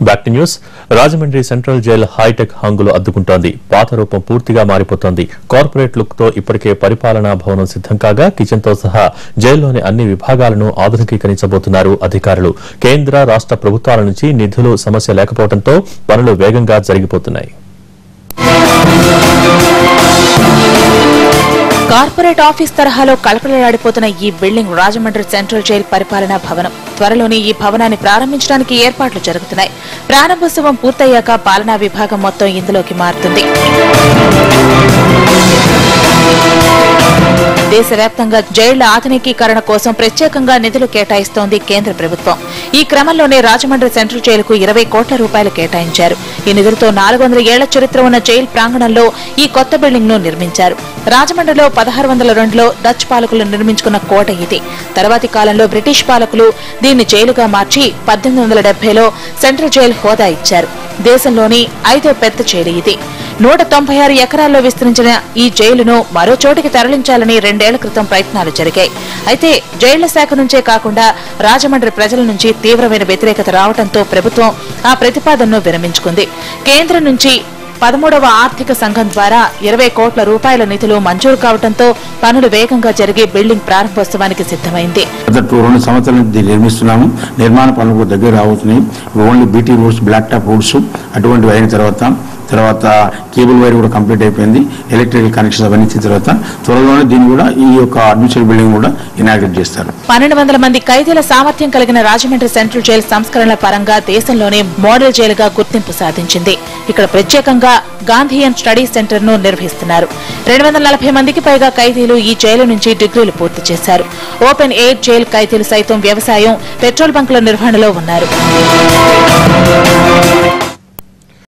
Back to news. Rajahmundry central jail hi tech హంగులు అద్దుకుంటోంది. పాత రూపం పూర్తిగా మారిపోతోంది. కార్పొరేట్ లుక్ తో ఇప్పటికే పరిపాలనా భవనం సిద్దం కాగా కిచెన్ తో సహా జైల్లోని అన్ని విభాగాలను ఆధునికీకరించబోతున్నారు అధికారులు. కేంద్ర రాష్ట్ర ప్రభుత్వాల నుంచి నిధులు సమస్య లేకపోవడంతో పనులు వేగంగా జరిగిపోతున్నాయి. కార్పొరేట్ ఆఫీస్ తరహాలో కలకలలాడిపోతున్న ఈ బిల్డింగ్ రాజమండ్రి సెంట్రల్ జైల్ పరిపాలనా భవనం. త్వరలోనే ఈ భవనాన్ని ప్రారంభించడానికి ఏర్పాట్లు జరుగుతున్నాయి. ప్రారంభోత్సవం పూర్తయ్యాక పాలనా విభాగం మొత్తం ఇందులోకి మారుతుంది. దేశవ్యాప్తంగా జైళ్ల ఆధునికీకరణ కోసం ప్రత్యేకంగా నిధులు కేటాయిస్తోంది కేంద్ర ప్రభుత్వం. ఈ క్రమంలోనే రాజమండ్రి సెంట్రల్ జైలుకు 20 కోట్ల రూపాయలు కేటాయించారు. ఈ నిధులతో 400 ఏళ్ల చరిత్ర ఉన్న జైలు ప్రాంగణంలో ఈ కొత్త బిల్డింగ్ ను నిర్మించారు. రాజమండ్రిలో 1602లో డచ్ పాలకులు నిర్మించుకున్న కోట ఇది. తర్వాతి కాలంలో బ్రిటిష్ పాలకులు దీన్ని జైలుగా మార్చి 1870లో సెంట్రల్ జైలు హోదా ఇచ్చారు. దేశంలోని 5వ పెద్ద జైలు ఇది. 196 ఎకరాల్లో విస్తరించిన ఈ జైలును మరో చోటికి తరలించాలని 2 ఏళ్ల క్రితం ప్రయత్నాలు జరిగాయి. అయితే జైళ్ల శాఖ నుంచే కాకుండా రాజమండ్రి ప్రజల నుంచి తీవ్రమైన వ్యతిరేకత రావడంతో ప్రభుత్వం ఆ ప్రతిపాదనను విరమించుకుంది. కేంద్రం నుంచి 13వ ఆర్థిక సంఘం ద్వారా 20 కోట్ల రూపాయల నిధులు మంజూరు కావడంతో పనులు వేగంగా జరిగి బిల్డింగ్ ప్రారంభోత్సవానికి సిద్దమైంది. 2 సంవత్సరాల నుంచి నిర్మిస్తున్నాము. నిర్మాణ పనులు దగ్గర రావుతున్నాయి. Only BT roads, black top roads అటువంటివి అయిన తర్వాత కేబుల్ వైర్ కూడా కంప్లీట్ అయిపోయింది. ఎలక్ట్రికల్ కనెక్షన్స్ అవన్నీ ఇచ్చిన తర్వాత త్వరలోనే దీన్ని కూడా ఈ యొక్క అడ్మినిస్ట్రేటివ్ బిల్డింగ్ కూడా ఇనాగ్రేట్ చేస్తారు. 1200 మంది ఖైదీల సామర్థ్యం కలిగిన రాజమండ్రి సెంట్రల్ జైలు సంస్కరణల పరంగా దేశంలోనే మోడల్ జైలుగా గుర్తింపు సాధించింది. ఇక్కడ ప్రత్యేకంగా గాంధీయన్ స్టడీ సెంటర్ ను నిర్వహిస్తున్నారు. 240 మందికి పైగా ఖైదీలు ఈ జైలు నుంచి డిగ్రీలు పూర్తి చేశారు. ఓపెన్ ఎయిర్ జైలు ఖైదీలు సైతం వ్యవసాయం, పెట్రోల్ బంకుల నిర్వహణలో ఉన్నారు.